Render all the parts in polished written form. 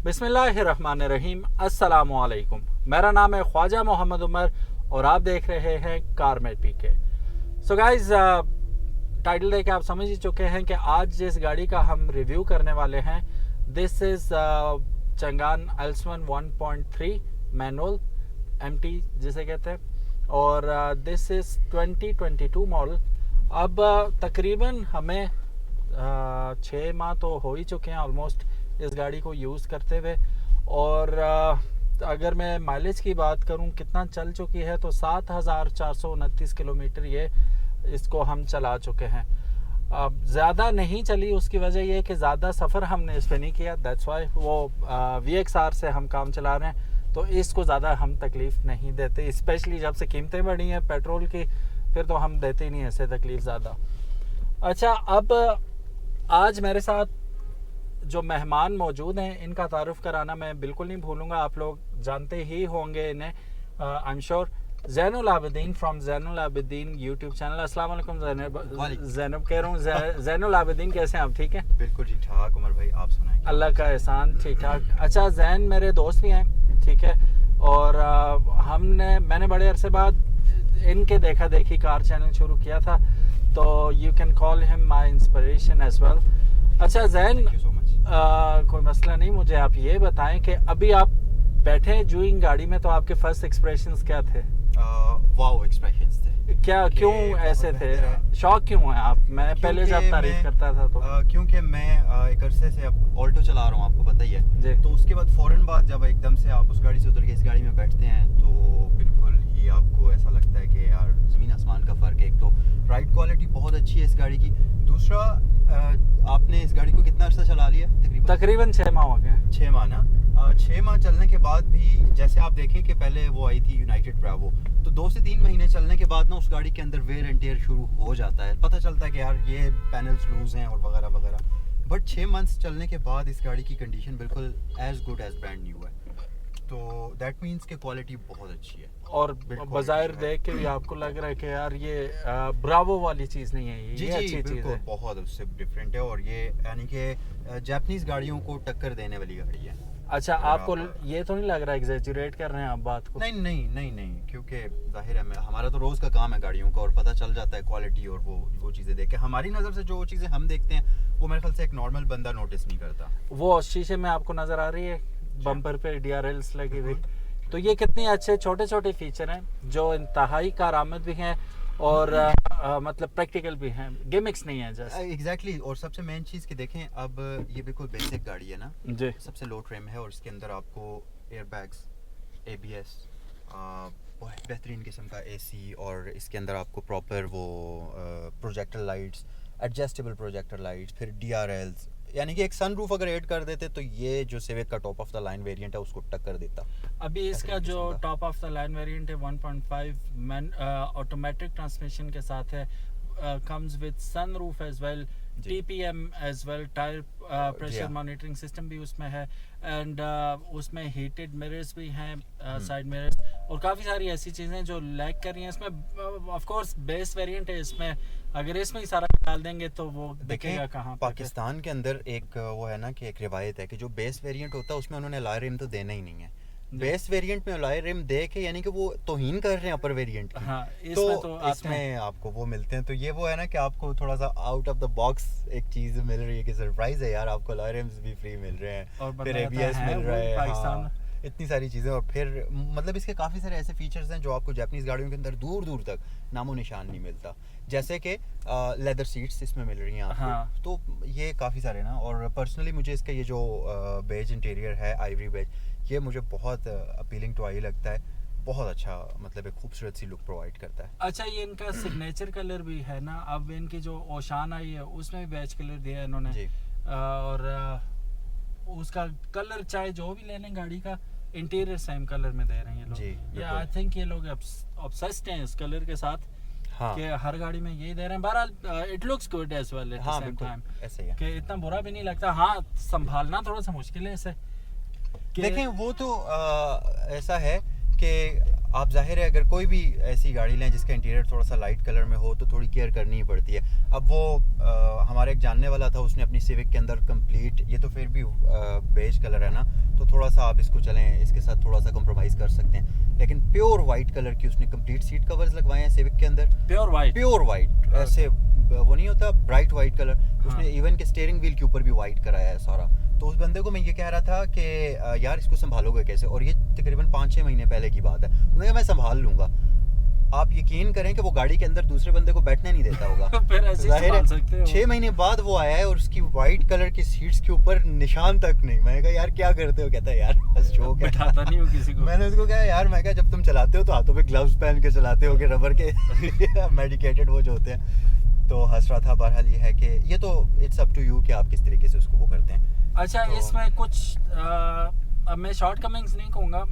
बिस्मिल्लाहिर्रहमानिर्रहीम, अस्सलामुअलैकुम। मेरा नाम है ख्वाजा मोहम्मद उमर और आप देख रहे हैं कार में पीके। सो गाइज, टाइटल देख के आप समझ ही चुके हैं कि आज जिस गाड़ी का हम रिव्यू करने वाले हैं, this is Changan Alsvin 1.3 manual MT जिसे कहते हैं, और दिस इज़ 2022 मॉडल। अब तकरीबन हमें 6 माह तो हो ही चुके हैं ऑलमोस्ट इस गाड़ी को यूज़ करते हुए। और अगर मैं माइलेज की बात करूं कितना चल चुकी है, तो 7,429 किलोमीटर ये इसको हम चला चुके हैं। ज़्यादा नहीं चली, उसकी वजह ये है कि ज़्यादा सफ़र हमने इस पर नहीं किया, दैट्स वाई। वो VXR से हम काम चला रहे हैं, तो इसको ज़्यादा हम तकलीफ़ नहीं देते, स्पेशली जब से कीमतें बढ़ी हैं पेट्रोल की, फिर तो हम देते ही नहीं ऐसे तकलीफ़ ज़्यादा। अच्छा, अब आज मेरे साथ जो मेहमान मौजूद हैं, इनका तारुफ कराना मैं बिल्कुल नहीं भूलूंगा। आप लोग जानते ही होंगे इन्हें, I am sure. Zainul Abidin from Zainul Abidin YouTube channel. अस्सलाम वालेकुम ज़ैनब कह रहा हूँ, ज़ैनुल आबिदीन कैसे हैं आप? ठीक है, बिल्कुल ठीक ठाक उमर भाई, आप सुनाएं? अल्लाह का एहसान, ठीक ठाक। अच्छा, जैन मेरे दोस्त भी हैं, ठीक है, और मैंने बड़े अरसे बाद इनके देखा देखी कार चैनल शुरू किया था, तो you can call him my inspiration as well. अच्छा जैन, कोई मसला नहीं, मुझे आप ये बताएं कि अभी आप बैठे हैं जूइंग गाड़ी में, तो आपके फर्स्ट एक्सप्रेशंस क्या थे? वाओ एक्सप्रेशंस थे। क्या, क्यों ऐसे थे? शौक क्यों है आप? मैं पहले जब तारीफ करता था तो क्योंकि मैं एक अरसे से अब ऑल्टो चला रहा हूँ, आपको पता ही है। तो उसके बाद फ़ौरन बाद जब एकदम से आप उस गाड़ी से उतर के इस गाड़ी में बैठते हैं, तो बिल्कुल ही आपको ऐसा लगता है कि यार ज़मीन आसमान का फ़र्क है। एक तो राइड क्वालिटी बहुत अच्छी है इस गाड़ी की, दूसरा आपने इस गाड़ी को कितना अर्सा चला लिया? तकरीबन 6 माह हो गए। 6 माह ना? 6 माह चलने के बाद भी, जैसे आप देखें कि पहले वो आई थी यूनाइटेड ब्रावो, तो 2 से 3 महीने चलने के बाद ना उस गाड़ी के अंदर वेयर एंड टेयर शुरू हो जाता है, पता चलता है कि यार ये पैनल्स लूज हैं और वगैरह वगैरह। बट 6 मंथ्स चलने के बाद इस गाड़ी की कंडीशन बिल्कुल as good as brand new है, तो दैट मीन्स कि क्वालिटी बहुत अच्छी है। और बाजार देख के भी आपको लग रहा है कि यार ये ब्रावो वाली चीज़ नहीं है, ये अच्छी चीज़ है, बहुत उससे डिफरेंट है, और ये यानी कि जापानीज गाड़ियों को टक्कर देने वाली गाड़ी है। अच्छा, आपको ये तो नहीं लग रहा एग्जैजरेट कर रहे हैं आप बात को? नहीं, क्योंकि जाहिर है हमारा तो रोज़ का काम है गाड़ियों का, और पता चल जाता है क्वालिटी, और वो चीज़ें देख के हमारी नज़र से जो चीज़ें हम देखते हैं वो मेरे ख्याल से एक नॉर्मल बंदा नोटिस नहीं करता। वो शीशे में आपको नज़र आ रही है, बम्पर पे DRLs लगी हुई, तो ये कितने अच्छे छोटे छोटे फीचर हैं जो इंतहाई कारआमद भी हैं और मतलब प्रैक्टिकल भी हैं, गिमिक्स नहीं है जस्ट। एग्जैक्टली। और सबसे मेन चीज़ कि देखें, अब ये बिल्कुल बेसिक गाड़ी है ना जी, सबसे लो ट्रिम है, और इसके अंदर आपको एयरबैग्स, ABS, बेहतरीन किस्म का AC, और इसके अंदर आपको प्रॉपर वो projector lights, adjustable projector lights, फिर DRLs, यानी कि एक सनरूफ अगर ऐड कर देते तो ये जो सिविक का top of the line variant है उसको टक्कर देता। अभी इसका जो top of the line variant है 1.5 ऑटोमेटिक ट्रांसमिशन के साथ है, comes with sunroof as well, TPM as well, tyre pressure monitoring system भी उसमें है, एंड उसमें हीटेड मिरर्स भी हैं, साइड मिरर्स, और काफ़ी सारी ऐसी चीज़ें जो लैग कर रही हैं इसमें। ऑफ कोर्स बेस वेरिएंट है, इसमें अगर इसमें ही सारा डाल देंगे तो वो दिखेगा कहाँ? पाकिस्तान के अंदर एक वो है ना कि एक रिवायत है कि जो बेस वेरिएंट होता है उसमें उन्होंने अलॉय रिम तो देना ही नहीं है। बेस वेरिएंट में अलॉय रिम दे के यानी कि वो तौहीन कर रहे हैं अपर वेरिएंट की। हाँ, इसमें आपको वो मिलते हैं, तो ये वो है ना कि आपको थोड़ा सा आउट ऑफ द बॉक्स एक चीज़ मिल रही है कि सरप्राइज है यार, आपको अलॉय रिम्स भी फ्री मिल रहे हैं, फिर ABS मिल रहा है, हाँ, इतनी सारी चीज़ें। और फिर मतलब इसके काफ़ी सारे ऐसे फीचर्स हैं जो आपको जापानीज़ गाड़ियों के अंदर दूर दूर तक नामो निशान नहीं मिलता, जैसे कि लेदर सीट्स इसमें मिल रही हैं आपको। हाँ। तो ये काफ़ी सारे ना, और पर्सनली मुझे इसका ये जो बेज इंटीरियर है, आइवरी बेज, ये मुझे बहुत अपीलिंग टू आई लगता है, बहुत अच्छा, मतलब एक खूबसूरत सी लुक प्रोवाइड करता है। अच्छा, ये इनका सिग्नेचर कलर भी है ना? अब इनकी जो ओशान आई है उसमें भी बेज कलर दिया है इन्होंने जी, और उसका कलर चाहे जो भी ले लें गाड़ी का, इंटीरियर सेम कलर में दे रहे हैं लोग जी। आई थिंक ये लोग ऑब्सेस्ड हैं इस कलर के साथ, हाँ, कि हर गाड़ी में यही दे रहे हैं। बहरहाल it looks good as well at the same time, ऐसे ही कि इतना बुरा भी नहीं लगता। हाँ, संभालना थोड़ा सा मुश्किल है इसे। देखें वो तो ऐसा है कि आप जाहिर है अगर कोई भी ऐसी गाड़ी लें जिसका इंटीरियर थोड़ा सा लाइट कलर में हो तो थोड़ी केयर करनी ही पड़ती है। अब वो हमारे एक जानने वाला था, उसने अपनी सिविक के अंदर कंप्लीट, ये तो फिर भी बेज कलर है ना, तो थोड़ा सा आप इसको चलें, इसके साथ थोड़ा सा कॉम्प्रोमाइज़ कर सकते हैं, लेकिन प्योर वाइट कलर की उसने कंप्लीट सीट कवर्स लगवाए हैं सिविक के अंदर। प्योर वाइट ऐसे वो नहीं होता ब्राइट वाइट कलर, उसने इवन के स्टीयरिंग व्हील के ऊपर भी वाइट कराया है सारा। तो उस बंदे को मैं ये कह रहा था कि यार इसको संभालोगे कैसे, और ये तकरीबन 5-6 महीने पहले की बात है। उन्होंने कहा मैं संभाल लूंगा। आप यकीन करें कि वो गाड़ी के अंदर दूसरे बंदे को बैठने नहीं देता होगा। जाहिर है 6 महीने बाद वो आया है और उसकी वाइट कलर की सीट्स के ऊपर निशान तक नहीं। मैंने कहा यार क्या करते हो, कहता है यार बस शौक है, बैठाता नहीं हूँ किसी को। मैंने उसको कहा यार, मैं कहा जब तुम चलाते हो तो हाथों पे ग्लव्स पहन के चलाते हो कि रबर के मेडिकेटेड वो जो होते हैं। तो हंस रहा था। बहरहाल ये है कि ये तो इट्स अप टू यू कि आप किस तरीके से उसको वो करते हैं। अच्छा तो, इसमें कुछ अब मैं शॉर्ट कमिंग्स नहीं कहूँगा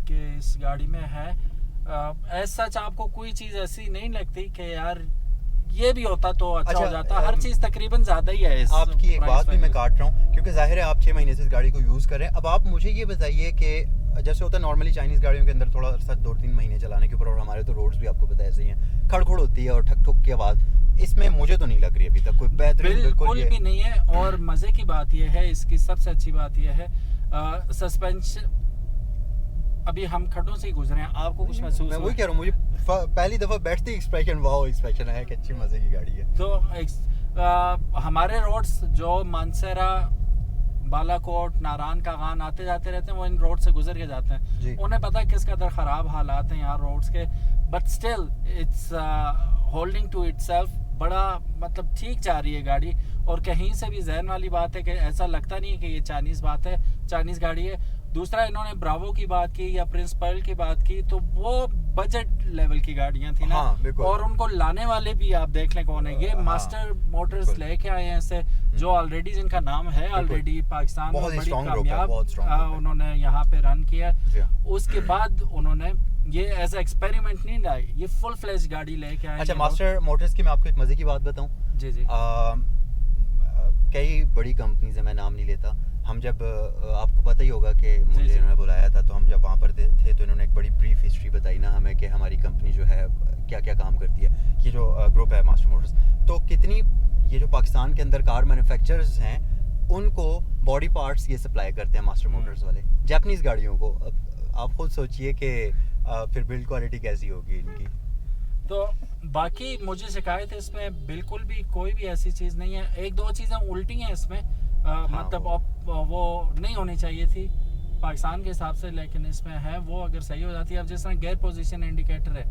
कि इस गाड़ी में है, एज सच आपको कोई चीज़ ऐसी नहीं लगती कि यार ये भी होता तो अच्छा हो जाता। हर चीज़ तकरीबन ज़्यादा ही है। आपकी एक बात भी मैं काट रहा हूँ क्योंकि जाहिर है आप 6 महीने से इस गाड़ी को यूज़ कर रहे हैं। अब आप मुझे ये बताइए कि जैसे होता है नॉर्मली चाइनीज़ गाड़ियों के अंदर थोड़ा सा 2-3 महीने चलाने के ऊपर, और हमारे तो रोड्स भी आपको पता है ऐसे ही हैं, खड़खड़ होती है और ठक ठुक की आवाज़। इसमें मुझे तो नहीं लग रही अभी तक कोई बेहतरीन, बिल्कुल भी नहीं है। और मज़े की बात यह है, इसकी सबसे अच्छी बात यह है सस्पेंशन। अभी हम खड्डों से ही गुजरे हैं, आपको कुछ महसूस? मैं वही कह रहा हूँ, मुझे पहली दफ़ा बैठते ही एक्सप्रेशन वाओ एक्सप्रेशन है कि अच्छी मज़े की गाड़ी है। तो हमारे रोड्स जो मानसरा, बालाकोट, नारायण का गान आते जाते रहते हैं, वो इन रोड से गुजर के जाते हैं। उन्हें पता है किस कदर ख़राब हालात हैं यहाँ रोड्स के, but still it's holding to itself. बड़ा मतलब ठीक जा रही है गाड़ी। और कहीं से भी जहन वाली बात है कि ऐसा लगता नहीं है कि ये चाइनीज़ बात है, चाइनीज़ गाड़ी है। दूसरा, इन्होंने ब्रावो की बात की या प्रिंस पर्ल की बात की, तो वो बजट लेवल की गाड़ियां थी ना। और उनको लाने वाले भी आप देख लें कौन है। ये मास्टर मोटर्स लेके आए हैं ऐसे, जो ऑलरेडी जिनका नाम है ऑलरेडी पाकिस्तान में बड़ी कामयाब उन्होंने यहाँ पे रन किया। उसके बाद उन्होंने ये एज एक्सपेरिमेंट नहीं लाई, ये फुल फ्लेज गाड़ी लेके आए। अच्छा, मास्टर मोटर्स की मैं आपको एक मजे की बात बताऊं। जी जी। कई बड़ी कंपनीज है, मैं नाम नहीं लेता। हम जब आपको पता ही होगा कि मुझे इन्होंने बुलाया था, तो हम जब वहाँ पर थे तो इन्होंने एक बड़ी ब्रीफ हिस्ट्री बताई ना हमें कि हमारी कंपनी जो है क्या क्या काम करती है। ये जो ग्रुप है मास्टर मोटर्स, तो कितनी ये जो पाकिस्तान के अंदर कार मैन्युफैक्चरर्स हैं उनको बॉडी पार्ट्स ये सप्लाई करते हैं मास्टर मोटर्स वाले जापानीज़ गाड़ियों को। अब आप खुद सोचिए कि फिर बिल्ड क्वालिटी कैसी होगी इनकी। तो बाकी मुझे शिकायत है इसमें बिल्कुल भी कोई भी ऐसी चीज़ नहीं है। एक दो चीज़ें उल्टी हैं इसमें, मतलब वो नहीं होनी चाहिए थी पाकिस्तान के हिसाब से, लेकिन इसमें है, वो अगर सही हो जाती है। अब जिस तरह गियर पोजीशन इंडिकेटर है,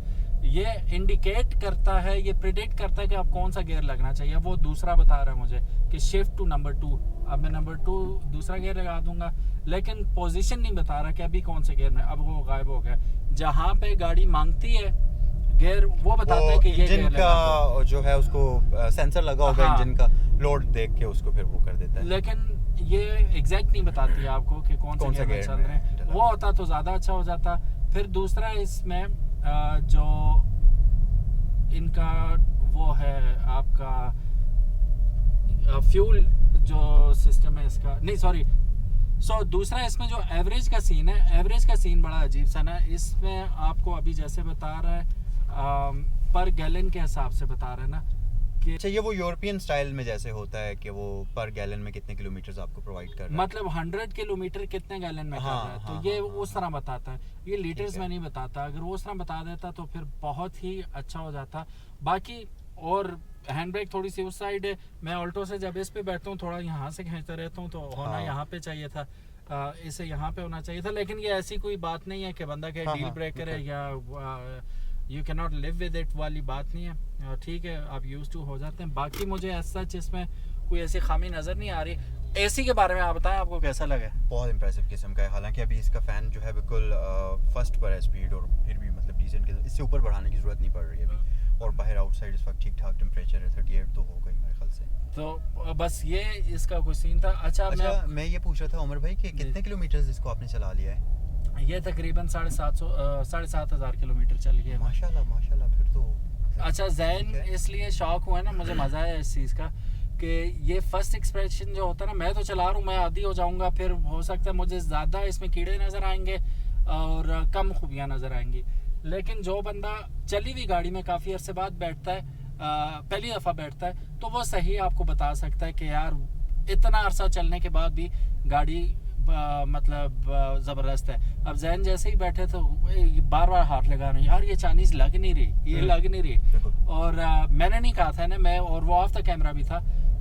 ये इंडिकेट करता है, ये प्रिडिक्ट करता है कि अब कौन सा गियर लगना चाहिए। वो दूसरा बता रहा है मुझे कि शिफ्ट टू नंबर 2, अब मैं नंबर 2 दूसरा गियर लगा दूंगा, लेकिन पोजीशन नहीं बता रहा कि अभी कौन से गियर में। अब वो गायब हो गया। जहाँ पे गाड़ी मांगती है गियर, वो बताता है कि ये इंजन का जो है उसको सेंसर लगा होगा, इंजन का लोड देख के उसको फिर वो कर देता है। लेकिन ये एग्जैक्ट नहीं बताती है आपको कि कौन सा गियर चल रहे हैं। वो होता तो ज़्यादा अच्छा हो जाता। फिर दूसरा इसमें जो इनका वो है आपका फ्यूल जो सिस्टम है इसका, नहीं सॉरी, दूसरा इसमें जो एवरेज का सीन है, एवरेज का सीन बड़ा अजीब सा ना। इसमें आपको अभी जैसे बता रहा है पर गैलन के हिसाब से बता रहा है ना कि अच्छा, ये वो यूरोपियन स्टाइल में जैसे होता है कि वो पर गैलन में कितने किलोमीटर आपको प्रोवाइड कर रहा है, मतलब 100 किलोमीटर कितने गैलन में कर रहा है। तो ये उस तरह बताता है, ये लीटर्स में नहीं बताता। अगर वो उस तरह बता देता तो फिर बहुत ही अच्छा हो जाता। बाकी और हैंड ब्रेक थोड़ी सी उस साइड है। मैं ऑल्टो से जब इस पे बैठता हूँ थोड़ा यहाँ से खींचता रहता हूँ, तो होना यहाँ पे चाहिए था, इसे यहाँ पे होना चाहिए था। लेकिन ये ऐसी कोई बात नहीं है कि बंदा के डील ब्रेकर है या you can not live with it वाली बात नहीं है। ठीक है, आप यूज टू हो जाते हैं। बाकी मुझे एज सच इसमें कोई ऐसी खामी नज़र नहीं आ रही। एसी के बारे में आप बताएं, आपको कैसा लगा? बहुत इंप्रेसिव किस्म का है। हालांकि अभी इसका फ़ैन जो है बिल्कुल फर्स्ट पर है स्पीड, और फिर भी मतलब डिसेंट के, इससे ऊपर बढ़ाने की ज़रूरत नहीं पड़ रही है अभी। और बाहर आउटसाइड इस वक्त ठीक ठाक टेम्परेचर है, 38 तो होगा ही मेरे ख्याल से। तो बस ये इसका कुछ सीन था। अच्छा मैं ये पूछ रहा था उमर भाई कि कितने किलोमीटर इसको आपने चला लिया है? ये तकरीबन 7,500 किलोमीटर चल गया। माशाल्लाह माशाल्लाह, फिर तो अच्छा। जैन इसलिए शौक हुआ ना, मुझे मज़ा आया इस चीज़ का कि ये फर्स्ट एक्सप्रेशन जो होता है ना, मैं तो चला रहा हूँ, मैं आदी हो जाऊँगा, फिर हो सकता है मुझे ज़्यादा इसमें कीड़े नज़र आएंगे और कम खूबियाँ नज़र आएंगी। लेकिन जो बंदा चली हुई गाड़ी में काफ़ी अरसे बाद बैठता है, पहली दफ़ा बैठता है, तो वो सही आपको बता सकता है कि यार इतना अरसा चलने के बाद भी गाड़ी मतलब ज़बरदस्त है। अब जैन जैसे ही बैठे तो बार बार हाथ लगा रहे हैं, यार ये चाइनीज़ लग नहीं रही, ये लग नहीं रही। और मैंने नहीं कहा था ना, मैं और वो ऑफ द कैमरा भी था,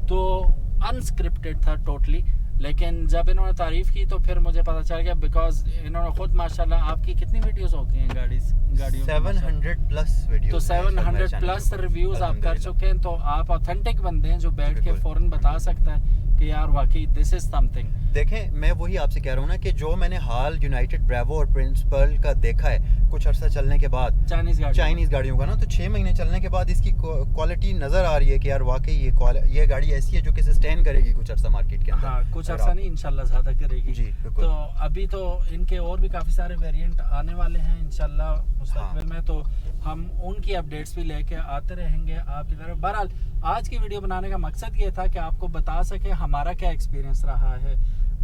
तो अनस्क्रिप्टेड था टोटली। लेकिन जब इन्होंने तारीफ़ की तो फिर मुझे पता चल गया, बिकॉज इन्होंने खुद माशाल्लाह, आपकी कितनी वीडियोस होती हैं गाड़ियों 700 प्लस वीडियोस, तो 700 प्लस रिव्यूज़ आप कर चुके हैं, तो आप ऑथेंटिक बंदे हैं जो बैठ के फ़ौरन बता सकता है कि यार वाकई दिस इज समथिंग। देखें, मैं वही आपसे कह रहा हूँ ना कि जो मैंने हाल यूनाइटेड ब्रेवो और प्रिंसिपल का देखा है कुछ अरसा चलने के बाद चाइनीज़ गाड़ियों का ना, तो 6 महीने चलने के बाद इसकी क्वालिटी नज़र आ रही है कि यार वाकई ये गाड़ी ऐसी है जो कि सस्टेन करेगी कुछ अरसा मार्केट के अंदर। हाँ, कुछ अरसा नहीं, इंशाल्लाह ज़्यादा करेगी जी। तो अभी तो इनके और भी काफ़ी सारे वेरिएंट आने वाले हैं इंशाल्लाह मुस्तकबिल में, तो हम उनकी अपडेट्स भी लेके आते रहेंगे आपकी तरफ। बहरहाल आज की वीडियो बनाने का मकसद ये था कि आपको बता सके हमारा क्या एक्सपीरियंस रहा है।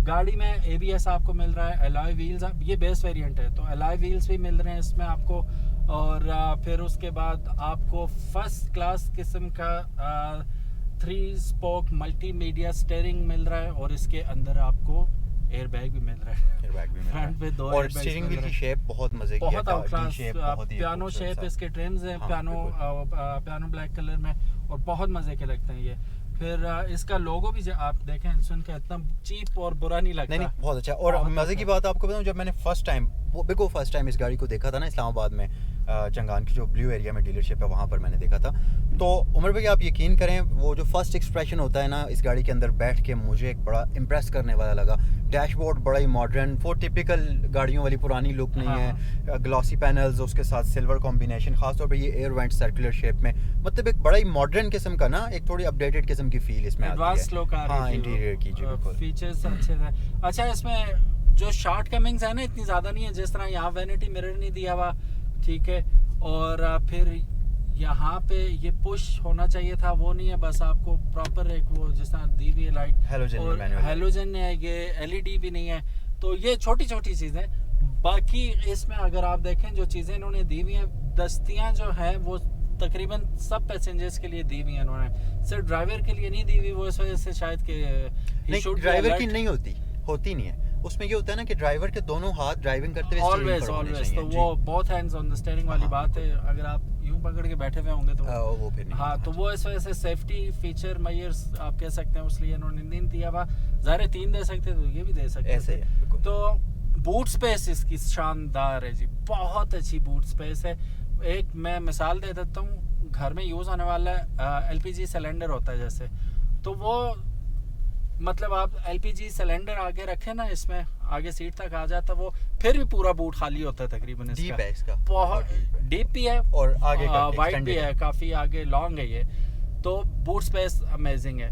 गाड़ी में ABS आपको मिल रहा है, एलॉय व्हील्स, ये बेस वेरिएंट है तो एलॉय व्हील्स भी मिल रहे हैं इसमें आपको, और फिर उसके बाद आपको फर्स्ट क्लास किस्म का 3 स्पोक मल्टीमीडिया स्टीयरिंग मिल रहा है, और इसके अंदर आपको एयर बैग भी मिल रहा है, फ्रंट पे 2 और स्टीयरिंग व्हील की शेप बहुत मजे की है, बहुत आउटक्लास पियानो शेप इसके ट्रिम्स हैं, पियानो ब्लैक कलर में, और बहुत मजे के लगते हैं ये। फिर इसका लोगो भी आप देखें, सुन के इतना चीप और बुरा नहीं लगता। नहीं, बहुत अच्छा। और मजे की बात आपको बताऊं, जब मैंने फर्स्ट टाइम इस गाड़ी को देखा था ना इस्लामाबाद में, चंगान की जो ब्लू एरिया में डीलरशिप है वहाँ पर मैंने देखा था, तो उमर भाई आप यकीन करें वो जो फर्स्ट एक्सप्रेशन होता है ना इस गाड़ी के अंदर बैठ के, मुझे एक बड़ा इम्प्रेस करने वाला लगा। डैशबोर्ड बड़ा ही मॉडर्न, वो टिपिकल गाड़ियों वाली पुरानी लुक नहीं है, ग्लॉसी पैनल्स, उसके साथ सिल्वर कॉम्बिनेशन, खासतौर पर ये एयर वेंट सर्कुलर शेप में, मतलब एक बड़ा ही मॉडर्न किस्म का ना, एक थोड़ी अपडेटेड किस्म की फील इसमें आती है। हाँ, इंटीरियर की फीचर्स अच्छे थे। अच्छा, इसमें जो शॉर्ट कमिंग्स है ना इतनी ज़्यादा नहीं है, जिस तरह यहाँ वैनिटी मिरर नहीं दिया हुआ, ठीक है, और फिर यहाँ पे ये पुश होना चाहिए था, वो नहीं है, बस आपको प्रॉपर एक वो जिस तरह दी हुई है लाइट, हैलोजन है, ये LED भी नहीं है, तो ये छोटी छोटी चीज़ें। बाकी इसमें अगर आप देखें जो चीज़ें इन्होंने दी हुई हैं, दस्तियाँ जो हैं वो तकरीबन सब पैसेंजर्स के लिए दी हुई हैं इन्होंने, सिर्फ ड्राइवर के लिए नहीं दी हुई, वो इस वजह से शायद कि ड्राइवर की नहीं होती नहीं है, उसमें ये होता है ना कि ड्राइवर के दोनों हाथ ड्राइविंग करते हुए ऑलवेज, तो वो both hands on the steering वाली बात है। अगर आप यूं पकड़ के बैठे हुए होंगे तो वो फिर नहीं। हाँ, तो वो इस वजह से सेफ्टी फीचर मेजर्स आप कह सकते हैं, उसलिए इन्होंने नहीं दिया हुआ। ज़ाहिर 3 दे सकते तो ये भी दे सकते ऐसे है। तो बूट स्पेस इसकी शानदार है जी, बहुत अच्छी बूट स्पेस है। एक मैं मिसाल दे देता हूँ, घर में यूज़ होने वाला LPG सिलेंडर होता है जैसे, तो वो मतलब आप LPG सिलेंडर आगे रखें ना, इसमें आगे सीट तक आ जाता, वो फिर भी पूरा बूट खाली होता है तकरीबन। इसका बहुत डीप भी है और आगे वाइड भी है, काफ़ी आगे लॉन्ग है ये, तो बूट स्पेस अमेजिंग है।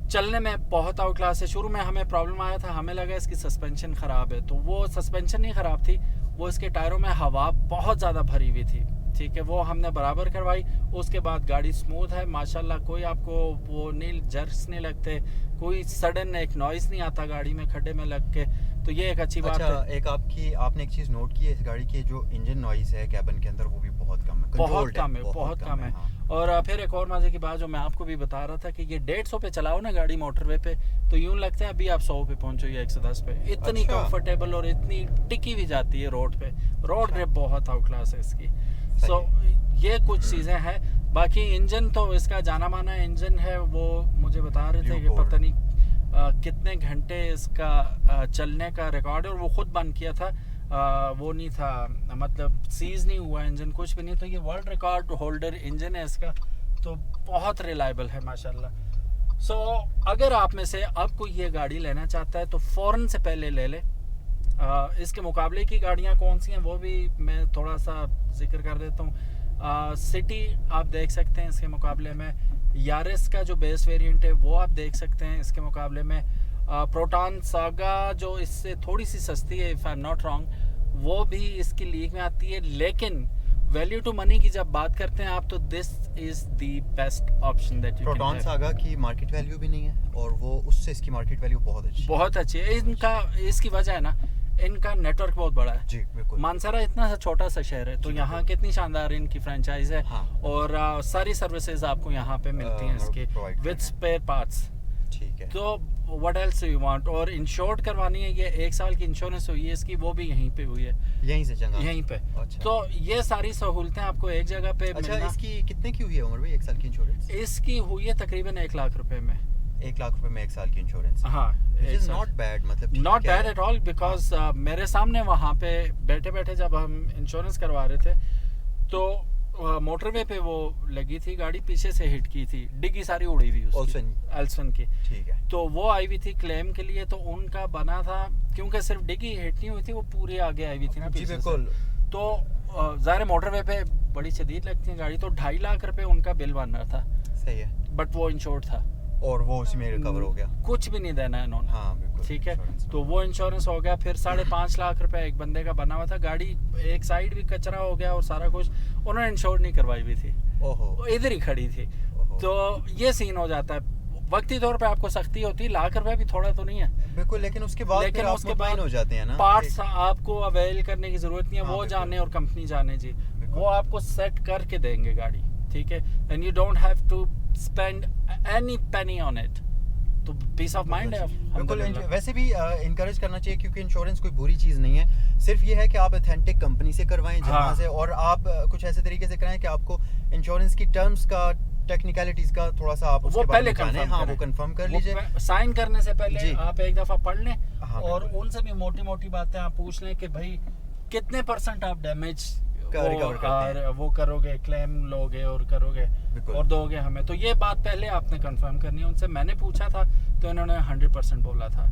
चलने में बहुत आउट क्लास है। शुरू में हमें प्रॉब्लम आया था, हमें लगा इसकी सस्पेंशन ख़राब है, तो वो सस्पेंशन नहीं ख़राब थी, वो इसके टायरों में हवा बहुत ज़्यादा भरी हुई थी, ठीक है, वो हमने बराबर करवाई। उसके बाद गाड़ी स्मूथ है माशाल्लाह, कोई आपको वो नहीं जर्क्स नहीं लगते, कोई सडन एक नॉइज़ नहीं आता गाड़ी में खड्डे में लग के, तो ये एक अच्छी बात है। एक आपने एक चीज़ नोट की है, इस गाड़ी की जो इंजन नॉइज़ है कैबिन के अंदर वो भी बहुत कम है, बहुत कम है। और फिर एक और मज़े की बात जो मैं आपको भी बता रहा था कि ये 150 पे चलाओ ना गाड़ी मोटरवे पे, तो यूँ लगता है अभी आप 100 पे पहुँचो या 110 पे, इतनी कंफर्टेबल और इतनी टिकी भी जाती है रोड पे। रोड ग्रिप बहुत आउट क्लास है इसकी। सो ये कुछ चीज़ें हैं। बाकी इंजन तो इसका जाना माना इंजन है, वो मुझे बता रहे थे कि पता नहीं कितने घंटे इसका चलने का रिकॉर्ड है, और वो खुद बंद किया था, वो नहीं था, मतलब सीज नहीं हुआ इंजन, कुछ भी नहीं, तो ये वर्ल्ड रिकॉर्ड होल्डर इंजन है इसका, तो बहुत रिलायबल है माशाल्लाह। सो अगर आप में से अब कोई ये गाड़ी लेना चाहता है तो फ़ौरन से पहले ले ले। इसके मुकाबले की गाड़ियाँ कौन सी हैं वो भी मैं थोड़ा सा जिक्र कर देता हूँ। सिटी आप देख सकते हैं इसके मुकाबले में, यारिस का जो बेस वेरिएंट है वो आप देख सकते हैं इसके मुकाबले में, प्रोटॉन सागा जो इससे थोड़ी सी सस्ती है if I am not wrong, वो भी इसकी लीग में आती है। लेकिन वैल्यू टू मनी की जब बात करते हैं आप, तो this is the best option that you can. Proton saga की मार्केट वैल्यू भी नहीं है, और वो उससे इसकी मार्केट वैल्यू बहुत अच्छी है। इनका इसकी वजह है ना, इनका नेटवर्क बहुत बड़ा है जी बिल्कुल। मानसरा इतना सा छोटा सा शहर है, तो यहाँ कितनी शानदार इनकी फ्रेंचाइज है। हाँ। और सारी सर्विसेज आपको यहाँ पे मिलती हैं इसके विद स्पेयर पार्ट्स। ठीक है। तो व्हाट एल्स यू वांट। और इंश्योर्ड करवानी है, ये 1 साल की इंश्योरेंस हुई है इसकी, वो भी यहीं पे हुई है, यहीं से चंगा यहीं पे। अच्छा। तो ये सारी सहूलतें आपको एक जगह पे अच्छा, मिलना। इसकी कितने की हुई है उमर भाई 1 साल की इंश्योरेंस? इसकी हुई है तकरीबन 1 लाख रुपए में। 1 लाख रुपए में 1 साल की इंश्योरेंस? हाँ, नॉट बैड, मतलब not bad at all, because मेरे सामने वहाँ पे बैठे बैठे जब हम इंश्योरेंस करवा रहे थे तो मोटरवे पे वो लगी थी गाड़ी, पीछे से हिट की थी, डिग्गी सारी उड़ी हुई उसकी, एल्सन की। ठीक है। तो वो आई हुई थी क्लेम के लिए, तो उनका बना था क्योंकि सिर्फ डिग्गी हिट नहीं हुई थी, वो पूरी आगे आई हुई थी ना जी बिल्कुल। तो ज़ाहिर मोटरवे पे बड़ी शदीद लगती है गाड़ी, तो 2.5 लाख रुपए उनका बिल बन रहा था। सही है। बट वो इंश्योर्ड था और वो उसी में रिकवर हो गया, कुछ भी नहीं देना है इन्होंने। हाँ बिल्कुल। ठीक है, तो वो इंश्योरेंस हो गया। फिर 5.5 लाख रुपए एक बंदे का बना हुआ था, गाड़ी एक साइड भी कचरा हो गया और सारा कुछ, उन्होंने इंश्योर नहीं करवाई हुई थी, ओहो, इधर ही खड़ी थी। तो ये सीन हो जाता है, वक्ती तौर पे आपको सख्ती होती है, 1 लाख रुपए भी थोड़ा तो नहीं है बिल्कुल, लेकिन उसके बाद फिर आप मुतमईन हो जाते हैं ना, पार्ट्स आपको अवेल करने की जरूरत नहीं है। हाँ, वो जाने और कंपनी जाने जी, बिल्कुल। वो आपको सेट करके देंगे गाड़ी, ठीक है, and you don't have to spend any penny on it, तो पीस ऑफ माइंड है। बिल्कुल। वैसे भी इनकरेज करना चाहिए, क्योंकि इंश्योरेंस कोई बुरी चीज़ नहीं है, सिर्फ ये है कि आप ऑथेंटिक कंपनी से करवाएं जहाँ हाँ। से, और आप कुछ ऐसे तरीके से कराएं कि आपको इंश्योरेंस की टर्म्स का, टेक्निकलिटीज का थोड़ा सा आप वो पहले कंफर्म हाँ वो कंफर्म कर लीजिए। साइन करने से पहले आप एक दफा पढ़ लें, हाँ, और उनसे भी मोटी मोटी बातें आप पूछ लें कि भाई कितने % आप डैमेज वो करोगे, क्लेम लोगे और करोगे और दोगे हमें। तो ये बात पहले आपने कंफर्म करनी है उनसे। मैंने पूछा था तो इन्होंने 100% बोला था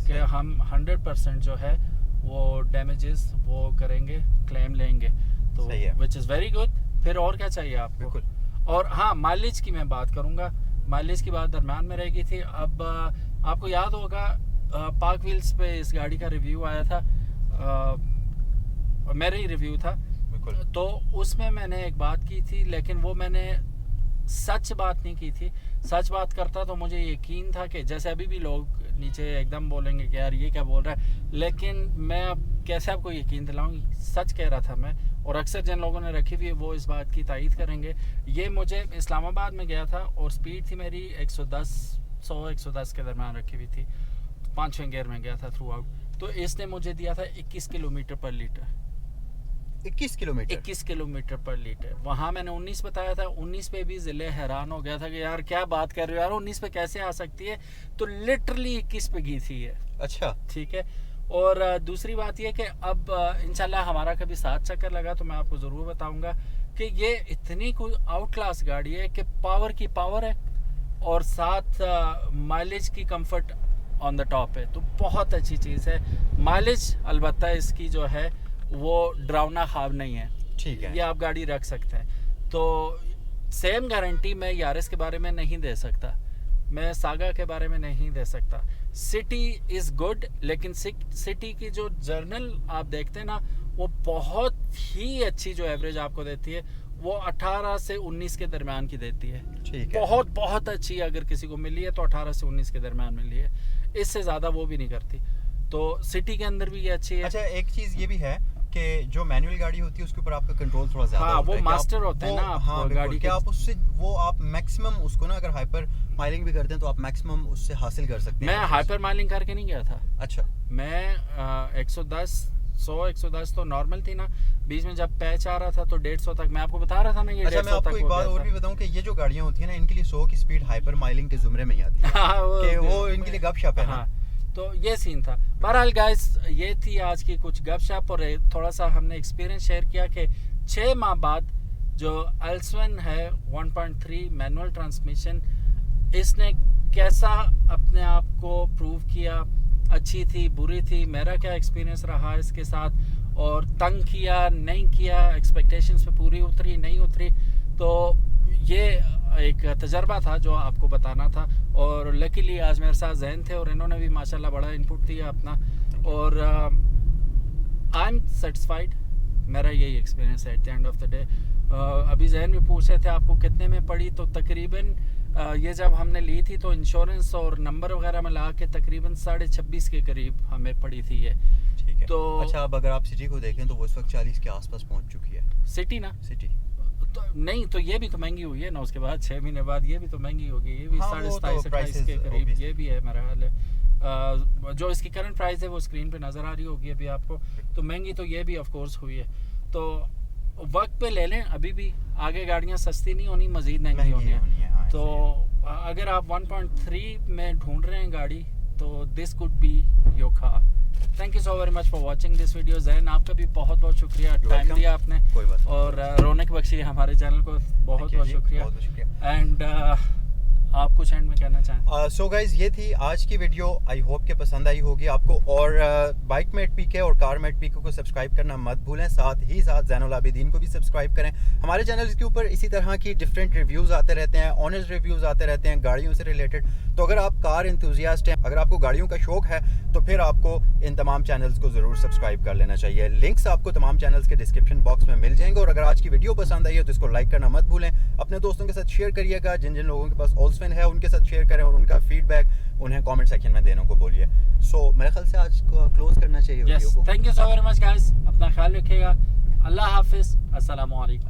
कि हम 100% जो है वो डैमेजेस वो करेंगे, क्लेम लेंगे, तो विच इज़ वेरी गुड। फिर और क्या चाहिए आपको? और हाँ, माइलेज की मैं बात करूँगा, माइलेज की बात दरम्यान में रहेगी थी। अब आपको याद होगा पार्क व्हील्स पे इस गाड़ी का रिव्यू आया था, मेरा ही रिव्यू था, तो उसमें मैंने एक बात की थी, लेकिन वो मैंने सच बात नहीं की थी। सच बात करता तो मुझे यकीन था कि जैसे अभी भी लोग नीचे एकदम बोलेंगे कि यार ये क्या बोल रहा है, लेकिन मैं अब कैसे आपको यकीन दिलाऊं, सच कह रहा था मैं। और अक्सर जिन लोगों ने रखी हुई है वो इस बात की तायीद करेंगे। ये मुझे इस्लामाबाद में गया था और स्पीड थी मेरी 110 के दरम्यान रखी हुई थी, 5वें गियर में गया था थ्रू आउट। तो इसने मुझे दिया था 21 किलोमीटर पर लीटर। 21 किलोमीटर? 21 किलोमीटर पर लीटर। वहाँ मैंने 19 बताया था, 19 पे भी ज़िले हैरान हो गया था कि यार क्या बात कर रहे हो यार, 19 पे कैसे आ सकती है। तो लिटरली 21 पे गई थी ये। अच्छा, ठीक है। और दूसरी बात ये कि अब इंशाल्लाह हमारा कभी साथ चक्कर लगा तो मैं आपको ज़रूर बताऊंगा कि ये इतनी कोई आउट क्लास गाड़ी है कि पावर की पावर है और साथ माइलेज की कंफर्ट ऑन द टॉप है, तो बहुत अच्छी चीज़ है। माइलेज अलबत्ता इसकी जो है वो डरावना ख्वाब नहीं है, ठीक है, ये आप गाड़ी रख सकते हैं। तो सेम गारंटी मैं यारिस के बारे में नहीं दे सकता, मैं सागा के बारे में नहीं दे सकता। सिटी इज़ गुड, लेकिन सिटी की जो जर्नल आप देखते हैं ना, वो बहुत ही अच्छी जो एवरेज आपको देती है वो 18 से 19 के दरमियान की देती है। ठीक है, बहुत बहुत अच्छी अगर किसी को मिली है तो 18 से 19 के दरमियान मिली है, इससे ज़्यादा वो भी नहीं करती। तो सिटी के अंदर भी ये अच्छी है। अच्छा, एक चीज़ ये भी है कि जो मैनुअल गाड़ी होती है उसके ऊपर आपका कंट्रोल थोड़ा ज़्यादा हाँ, होता वो है, मास्टर होते हैं ना आप, हाँ, गाड़ी के आप उससे वो आप मैक्सिमम उसको ना, अगर हाइपर माइलिंग भी करते हैं तो आप मैक्सिमम उससे हासिल कर सकते हैं। मैं हाइपर माइलिंग करके नहीं गया था। अच्छा, मैं 110 तो नॉर्मल थी ना, बीच में जब पैच आ रहा था तो 150 तक मैं आपको बता रहा था ना। ये अच्छा, मैं आपको एक बात और भी बताऊं कि ये जो गाड़ियां होती है ना, इनके लिए 100 की स्पीड हाइपर माइलिंग के जुमरे में ही आती है कि वो इनके लिए गपशप है ना। तो ये सीन था। बहरहाल गाइस, ये थी आज की कुछ गपशप और थोड़ा सा हमने एक्सपीरियंस शेयर किया कि 6 माह बाद जो एल्सवन है 1.3 मैनुअल ट्रांसमिशन, इसने कैसा अपने आप को प्रूव किया, अच्छी थी, बुरी थी, मेरा क्या एक्सपीरियंस रहा इसके साथ, और तंग किया नहीं किया, एक्सपेक्टेशंस पे पूरी उतरी नहीं उतरी। तो ये एक तजर्बा था जो आपको बताना था, और लकीली आज मेरे साथ जैन थे और इन्होंने भी माशाल्लाह बड़ा इनपुट दिया अपना, और आई एम सेटिस्फाइड। मेरा यही एक्सपीरियंस है at the end of the day. अभी जैन भी पूछ रहे थे आपको कितने में पड़ी, तो तकरीबन ये जब हमने ली थी तो इंश्योरेंस और नंबर वगैरह में ला के तकरीबन 26.5 के करीब हमें पड़ी थी ये। ठीक है। है। तो अच्छा, अब अगर आप सिटी को देखें तो वो इस वक्त 40 के आसपास पहुंच चुकी है सिटी ना, सिटी। तो नहीं तो ये भी तो महंगी हुई है ना, उसके बाद 6 महीने बाद ये भी तो महंगी होगी, ये भी हाँ, 27.5-28 के करीब ये भी है मेरा हाल है। जो इसकी करंट प्राइस है वो स्क्रीन पे नज़र आ रही होगी अभी आपको, तो महंगी तो ये भी ऑफ कोर्स हुई है। तो वक्त पे ले लें, अभी भी आगे गाड़ियाँ सस्ती नहीं होनी, मज़ीद महंगी होनी है। हाँ, तो अगर आप 1.3 में ढूंढ रहे हैं गाड़ी तो this could be your car. Thank you so very much for watching this video. Jain आपका भी बहुत बहुत शुक्रिया, टाइम दिया आपने, कोई बात और रौनक बख्शी हमारे चैनल को बहुत बहुत शुक्रिया। एंड आप कुछ एंड में कहना चाहें? सो गाइज, ये थी आज की वीडियो, आई होप के पसंद आई होगी आपको। और बाइक मेट पीके और कार मेट पीके को सब्सक्राइब करना मत भूलें, साथ ही साथ ज़ैनुल आबिदीन को भी सब्सक्राइब करें। हमारे चैनल के ऊपर इसी तरह की डिफरेंट रिव्यूज़ आते रहते हैं, ऑनेस्ट रिव्यूज़ आते रहते हैं गाड़ियों से रिलेटेड। तो अगर आप कार एंथुजियास्ट हैं, अगर आपको गाड़ियों का शौक है, तो फिर आपको इन तमाम चैनल्स को ज़रूर सब्सक्राइब कर लेना चाहिए। लिंक्स आपको तमाम चैनल्स के डिस्क्रिप्शन बॉक्स में मिल जाएंगे। और अगर आज की वीडियो पसंद आई है तो इसको लाइक करना मत भूलें, अपने दोस्तों के साथ शेयर करिएगा। जिन जिन लोगों के पास ओल्सफेन है उनके साथ शेयर करें, और उनका फीडबैक उन्हें कमेंट सेक्शन में देने को बोलिए। सो मेरे ख्याल से आज को क्लोज करना चाहिए वीडियो को। Thank you so very much guys, अपना ख्याल रखिएगा। अल्लाह हाफिज़, अस्सलाम वालेकुम।